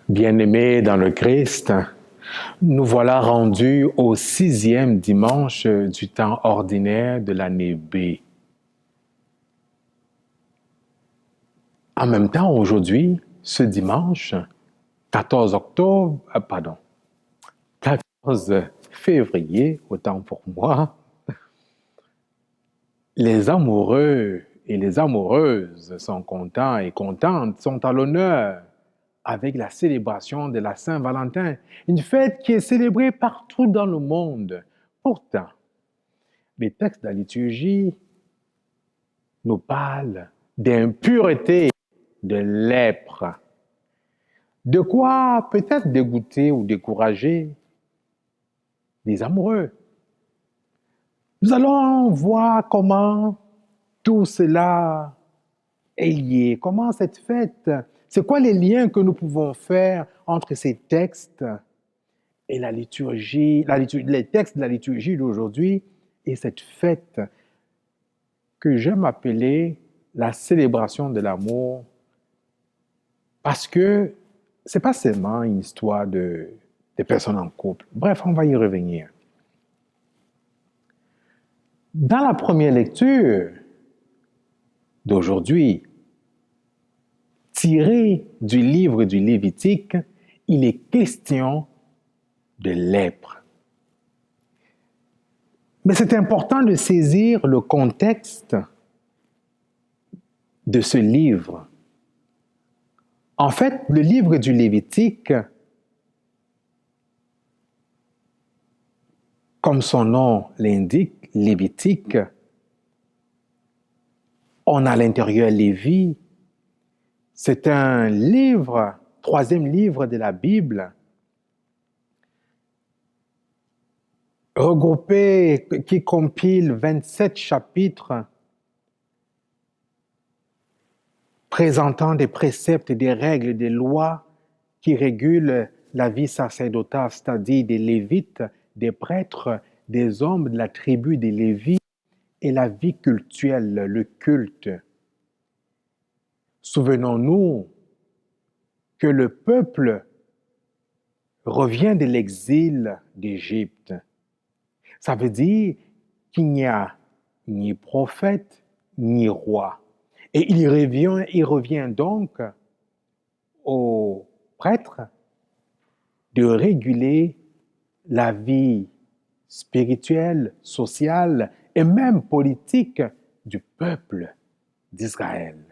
Bien-aimés dans le Christ, nous voilà rendus au 6e dimanche du temps ordinaire de l'année B. En même temps, aujourd'hui, ce dimanche, 14 février, autant pour moi, les amoureux et les amoureuses sont contents et contentes, sont à l'honneur avec la célébration de la Saint-Valentin, une fête qui est célébrée partout dans le monde. Pourtant, les textes de la liturgie nous parlent d'impureté, de lèpre. De quoi peut-être dégoûter ou décourager les amoureux. Nous allons voir comment tout cela est lié, comment cette fête, c'est quoi les liens que nous pouvons faire entre ces textes et la liturgie, les textes de la liturgie d'aujourd'hui et cette fête que j'aime appeler la célébration de l'amour, parce que c'est pas seulement une histoire de personnes en couple. Bref, on va y revenir. Dans la première lecture d'aujourd'hui, tirée du livre du Lévitique, il est question de lèpre. Mais c'est important de saisir le contexte de ce livre. En fait, le livre du Lévitique, comme son nom l'indique, Lévitique, on a à l'intérieur Lévi. C'est un livre, 3e livre de la Bible, regroupé, qui compile 27 chapitres présentant des préceptes, des règles, des lois qui régulent la vie sacerdotale, c'est-à-dire des Lévites, des prêtres, des hommes de la tribu des Lévites et la vie cultuelle, le culte. Souvenons-nous que le peuple revient de l'exil d'Égypte. Ça veut dire qu'il n'y a ni prophète, ni roi. Et il revient donc aux prêtres de réguler la vie spirituelle, sociale et même politique du peuple d'Israël.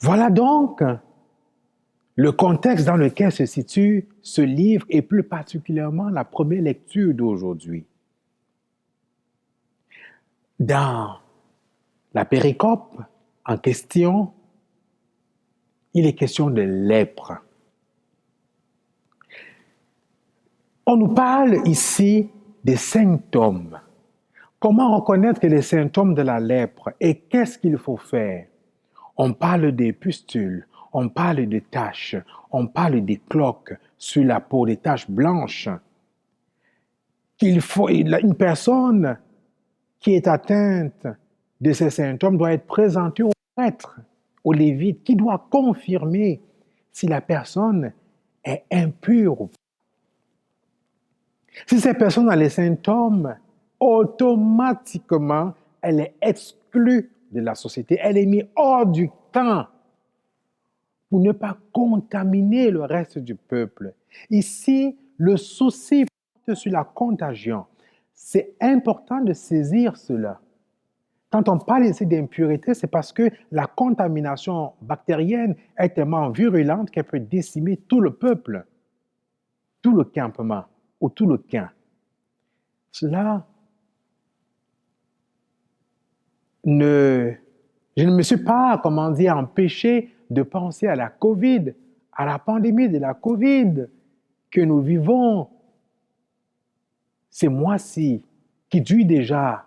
Voilà donc le contexte dans lequel se situe ce livre et plus particulièrement la première lecture d'aujourd'hui. Dans la péricope en question, il est question de lèpre. On nous parle ici des symptômes. Comment reconnaître les symptômes de la lèpre et qu'est-ce qu'il faut faire? On parle des pustules, on parle de taches, on parle des cloques sur la peau, des taches blanches. Une personne qui est atteinte de ces symptômes doit être présentée au prêtre, au lévite, qui doit confirmer si la personne est impure ou pas. Si cette personne a les symptômes, automatiquement, elle est exclue de la société. Elle est mise hors du camp pour ne pas contaminer le reste du peuple. Ici, le souci porte sur la contagion. C'est important de saisir cela. Quand on parle ici d'impureté, c'est parce que la contamination bactérienne est tellement virulente qu'elle peut décimer tout le peuple, tout le campement ou tout le camp. Cela je ne me suis pas, empêché de penser à la COVID, à la pandémie de la COVID que nous vivons ces mois-ci, qui dure déjà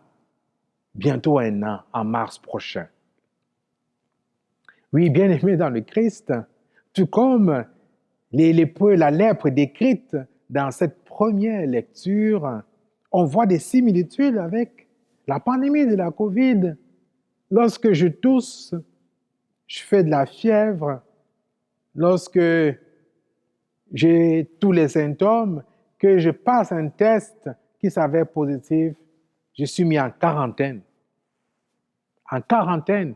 bientôt 1 an, en mars prochain. Oui, bien-aimés dans le Christ, tout comme la lèpre décrite dans cette première lecture, on voit des similitudes avec la pandémie de la COVID. Lorsque je tousse, je fais de la fièvre, lorsque j'ai tous les symptômes, que je passe un test qui s'avère positif, je suis mis en quarantaine. En quarantaine,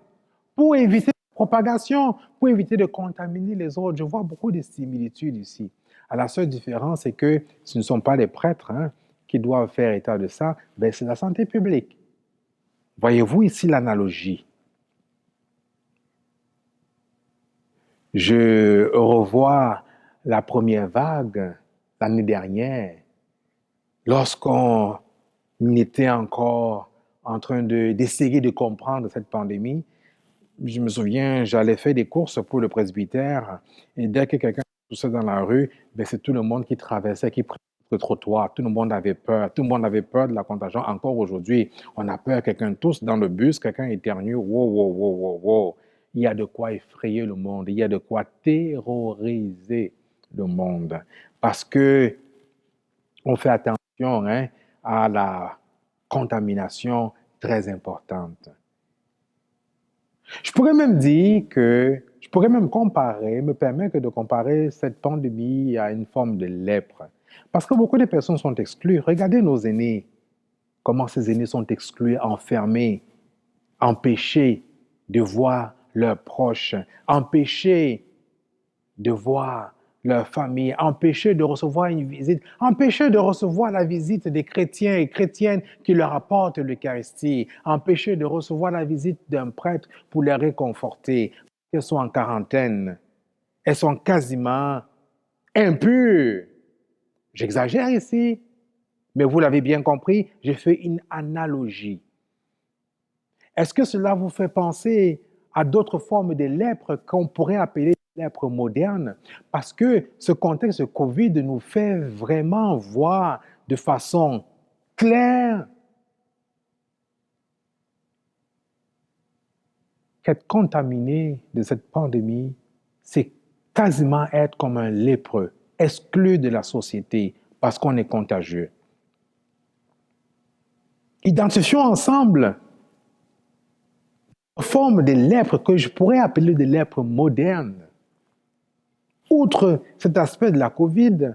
pour éviter la propagation, pour éviter de contaminer les autres. Je vois beaucoup de similitudes ici. La seule différence, c'est que ce ne sont pas les prêtres qui doivent faire état de ça, mais c'est la santé publique. Voyez-vous ici l'analogie? Je revois la première vague l'année dernière, lorsqu'on était encore en train d'essayer de comprendre cette pandémie. Je me souviens, j'allais faire des courses pour le presbytère et dès que quelqu'un poussait dans la rue, ben c'est tout le monde qui traversait, qui prenait le trottoir. Tout le monde avait peur. Tout le monde avait peur de la contagion. Encore aujourd'hui, on a peur. Quelqu'un tousse dans le bus, quelqu'un éternue. Wow, wow, wow, wow, wow. Il y a de quoi effrayer le monde. Il y a de quoi terroriser le monde. Parce que on fait attention à la contamination très importante. Je pourrais même dire que, je pourrais même comparer, me permettre de comparer cette pandémie à une forme de lèpre. Parce que beaucoup de personnes sont exclues. Regardez nos aînés, comment ces aînés sont exclus, enfermés, empêchés de voir leurs proches, empêchés de voir leur famille, empêchés de recevoir une visite, empêchés de recevoir la visite des chrétiens et chrétiennes qui leur apportent l'Eucharistie, empêchés de recevoir la visite d'un prêtre pour les réconforter. Elles sont en quarantaine. Elles sont quasiment impures. J'exagère ici, mais vous l'avez bien compris, j'ai fait une analogie. Est-ce que cela vous fait penser à d'autres formes de lèpre qu'on pourrait appeler lèpre moderne? Parce que ce contexte Covid nous fait vraiment voir de façon claire qu'être contaminé de cette pandémie, c'est quasiment être comme un lépreux, exclu de la société parce qu'on est contagieux. Identifions ensemble une forme de lèpre que je pourrais appeler de lèpre moderne. Outre cet aspect de la COVID,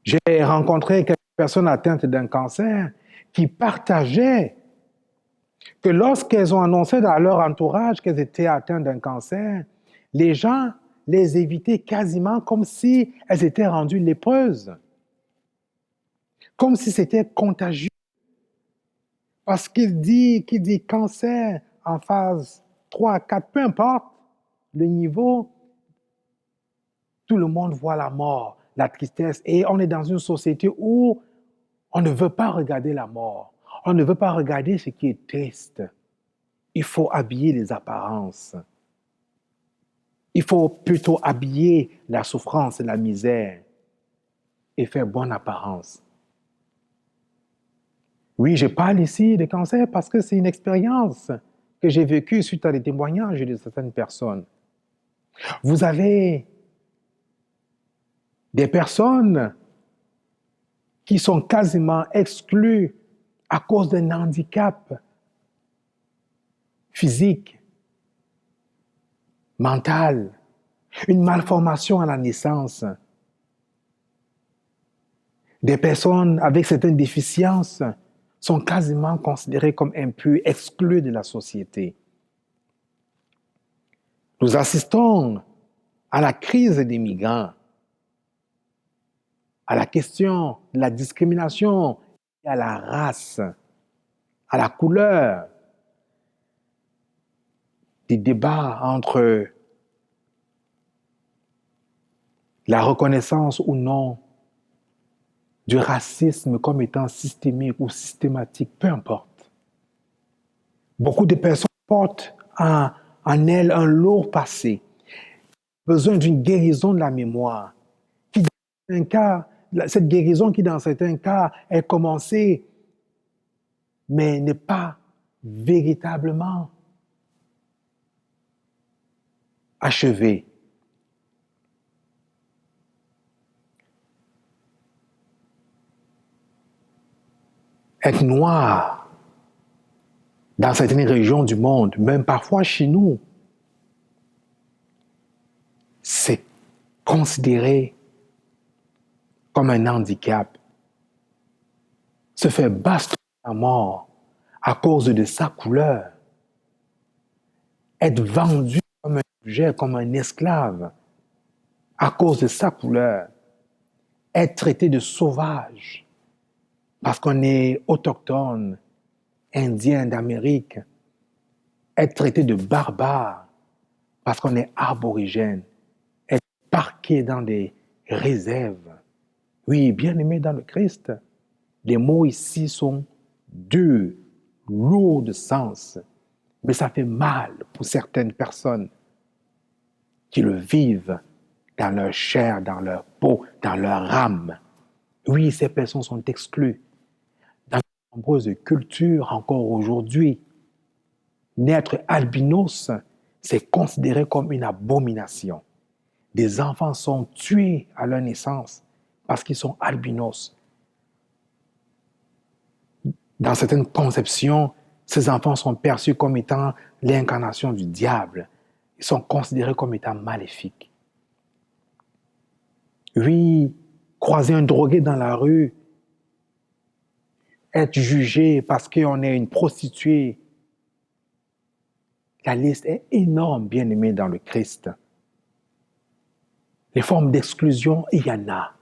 j'ai rencontré quelques personnes atteintes d'un cancer qui partageaient que lorsqu'elles ont annoncé dans leur entourage qu'elles étaient atteintes d'un cancer, les gens les évitaient quasiment comme si elles étaient rendues lépreuses, comme si c'était contagieux. Parce qu'il dit cancer en phase 3, 4, peu importe le niveau, tout le monde voit la mort, la tristesse. Et on est dans une société où on ne veut pas regarder la mort. On ne veut pas regarder ce qui est triste. Il faut habiller les apparences. Il faut plutôt habiller la souffrance et la misère et faire bonne apparence. Oui, je parle ici de cancer parce que c'est une expérience que j'ai vécue suite à des témoignages de certaines personnes. Vous avez des personnes qui sont quasiment exclues à cause d'un handicap physique, mental, une malformation à la naissance. Des personnes avec certaines déficiences sont quasiment considérées comme impures, exclues de la société. Nous assistons à la crise des migrants, à la question de la discrimination, à la race, à la couleur, des débats entre la reconnaissance ou non du racisme comme étant systémique ou systématique, peu importe. Beaucoup de personnes portent en elles un lourd passé, besoin d'une guérison de la mémoire, qui dans un cas, cette guérison qui dans certains cas est commencée, mais n'est pas véritablement achevée. Être noir dans certaines régions du monde, même parfois chez nous, c'est considéré comme un handicap. Se faire bastonner à mort à cause de sa couleur. Être vendu comme un objet, comme un esclave à cause de sa couleur. Être traité de sauvage parce qu'on est autochtone, indien d'Amérique. Être traité de barbare parce qu'on est aborigène. Être parqué dans des réserves. Oui, bien-aimé dans le Christ, les mots ici sont durs, lourds de sens, mais ça fait mal pour certaines personnes qui le vivent dans leur chair, dans leur peau, dans leur âme. Oui, ces personnes sont exclues. Dans de nombreuses cultures, encore aujourd'hui, naître albinos, c'est considéré comme une abomination. Des enfants sont tués à leur naissance parce qu'ils sont albinos. Dans certaines conceptions, ces enfants sont perçus comme étant l'incarnation du diable. Ils sont considérés comme étant maléfiques. Oui, croiser un drogué dans la rue, être jugé parce qu'on est une prostituée, la liste est énorme, bien-aimés dans le Christ. Les formes d'exclusion, il y en a.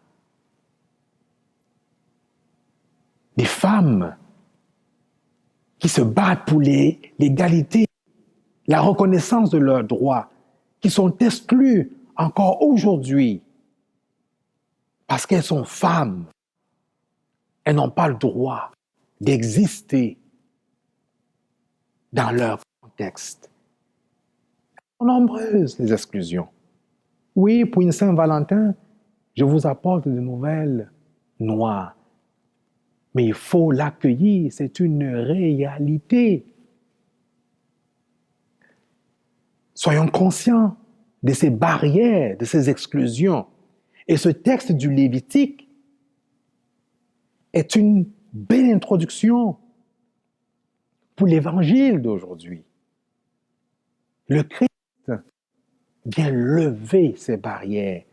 Des femmes qui se battent pour l'égalité, la reconnaissance de leurs droits, qui sont exclues encore aujourd'hui parce qu'elles sont femmes. Elles n'ont pas le droit d'exister dans leur contexte. Elles sont nombreuses, les exclusions. Oui, pour une Saint-Valentin, je vous apporte de nouvelles noires. Mais il faut l'accueillir, c'est une réalité. Soyons conscients de ces barrières, de ces exclusions. Et ce texte du Lévitique est une belle introduction pour l'évangile d'aujourd'hui. Le Christ vient lever ces barrières.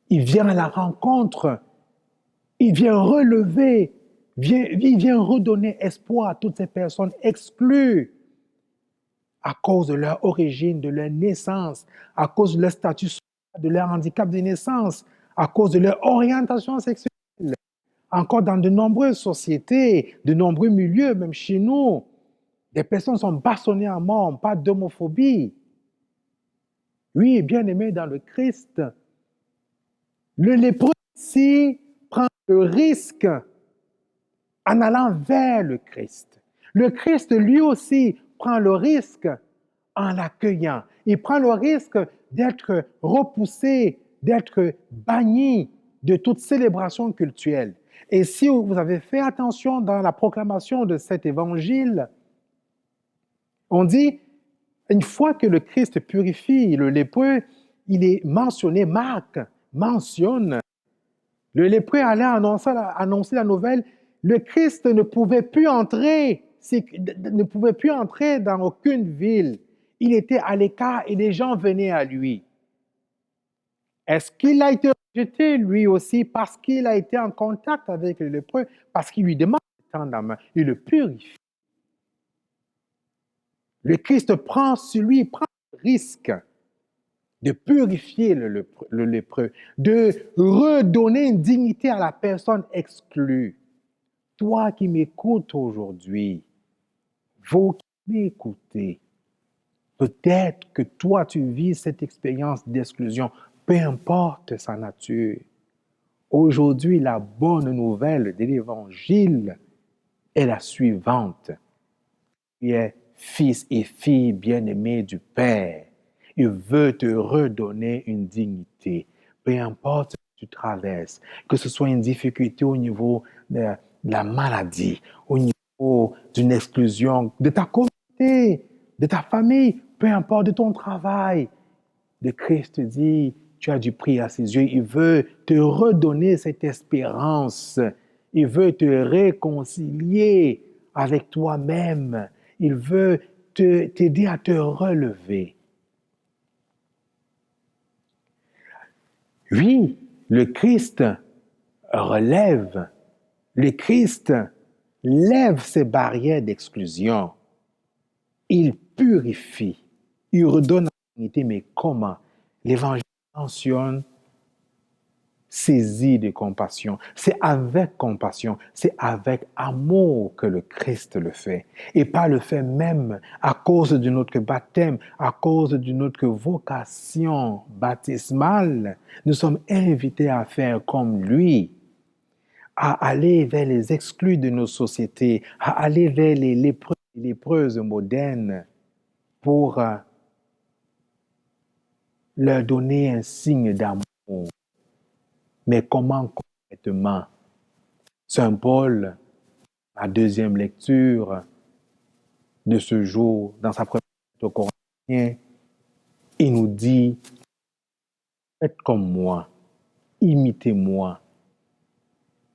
Il vient à la rencontre. Il vient relever. Il vient redonner espoir à toutes ces personnes exclues à cause de leur origine, de leur naissance, à cause de leur statut social, de leur handicap de naissance, à cause de leur orientation sexuelle. Encore dans de nombreuses sociétés, de nombreux milieux, même chez nous, des personnes sont bastonnées à mort, pas d'homophobie. Oui, bien-aimé dans le Christ, le lépreux ici prend le risque en allant vers le Christ. Le Christ, lui aussi, prend le risque en l'accueillant. Il prend le risque d'être repoussé, d'être banni de toute célébration cultuelle. Et si vous avez fait attention dans la proclamation de cet évangile, on dit, une fois que le Christ purifie le lépreux, il est mentionné, Marc mentionne, le lépreux allait annoncer la nouvelle, le Christ ne pouvait plus entrer dans aucune ville. Il était à l'écart et les gens venaient à lui. Est-ce qu'il a été rejeté lui aussi parce qu'il a été en contact avec le lépreux, parce qu'il lui demande de tendre la main, il le purifie. Le Christ prend le risque de purifier le lépreux, de redonner une dignité à la personne exclue. Toi qui m'écoutes aujourd'hui, vous qui m'écoutez, peut-être que toi tu vis cette expérience d'exclusion, peu importe sa nature. Aujourd'hui, la bonne nouvelle de l'Évangile est la suivante. Tu es fils et fille bien-aimés du Père. Il veut te redonner une dignité. Peu importe ce que tu traverses, que ce soit une difficulté au niveau de la maladie, au niveau d'une exclusion de ta communauté, de ta famille, peu importe de ton travail. Le Christ te dit, tu as du prix à ses yeux. Il veut te redonner cette espérance. Il veut te réconcilier avec toi-même. Il veut t'aider à te relever. Oui, le Christ relève, le Christ lève ces barrières d'exclusion. Il purifie, il redonne la dignité, mais comment? L'Évangile mentionne saisi de compassion. C'est avec compassion, c'est avec amour que le Christ le fait. Et pas le fait même à cause de notre baptême, à cause de notre vocation baptismale. Nous sommes invités à faire comme lui, à aller vers les exclus de nos sociétés, à aller vers les lépreuses modernes pour leur donner un signe d'amour. Mais comment concrètement? Saint Paul, la deuxième lecture de ce jour, dans sa première lettre aux Corinthiens, il nous dit, faites comme moi, imitez-moi.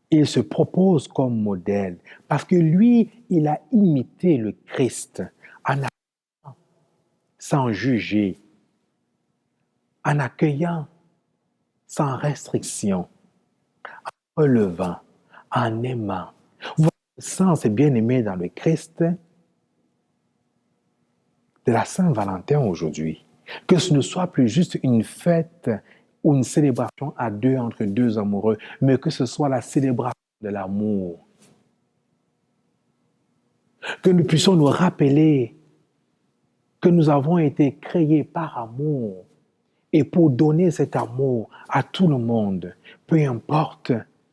Il se propose comme modèle parce que lui, il a imité le Christ en accueillant sans juger, en accueillant sans restriction, en relevant, en aimant. Votre sens est bien aimé dans le Christ de la Saint-Valentin aujourd'hui. Que ce ne soit plus juste une fête ou une célébration à deux entre deux amoureux, mais que ce soit la célébration de l'amour. Que nous puissions nous rappeler que nous avons été créés par amour et pour donner cet amour à tout le monde, peu importe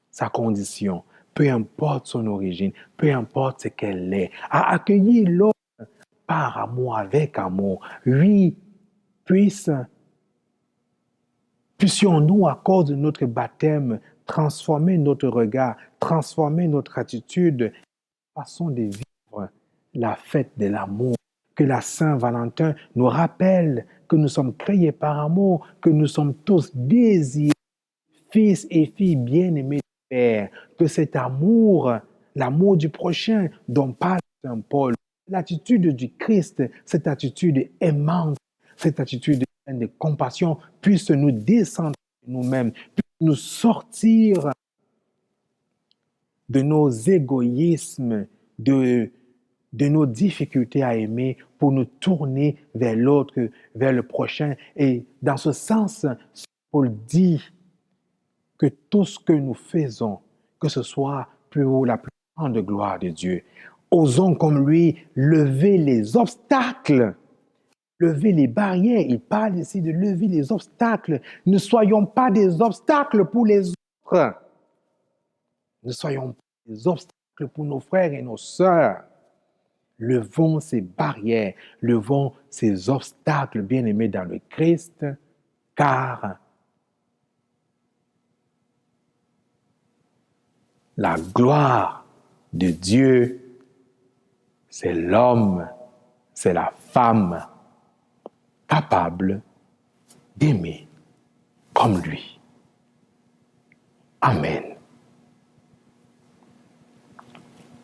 sa condition, peu importe son origine, peu importe ce qu'elle est, à accueillir l'autre par amour, avec amour. Oui, puissions-nous, à cause de notre baptême, transformer notre regard, transformer notre attitude, façon de vivre la fête de l'amour. Que la Saint-Valentin nous rappelle que nous sommes créés par amour, que nous sommes tous désirés, fils et filles bien-aimés du Père, que cet amour, l'amour du prochain dont parle Saint Paul, l'attitude du Christ, cette attitude aimante, cette attitude de compassion puisse nous descendre de nous-mêmes, puisse nous sortir de nos égoïsmes, de nos difficultés à aimer pour nous tourner vers l'autre, vers le prochain. Et dans ce sens, Paul dit que tout ce que nous faisons, que ce soit pour la plus grande gloire de Dieu, osons comme lui lever les obstacles, lever les barrières. Il parle ici de lever les obstacles. Ne soyons pas des obstacles pour les autres. Ne soyons pas des obstacles pour nos frères et nos sœurs. Levons ces barrières, levons ces obstacles, bien-aimés dans le Christ, car la gloire de Dieu, c'est l'homme, c'est la femme capable d'aimer comme lui. Amen.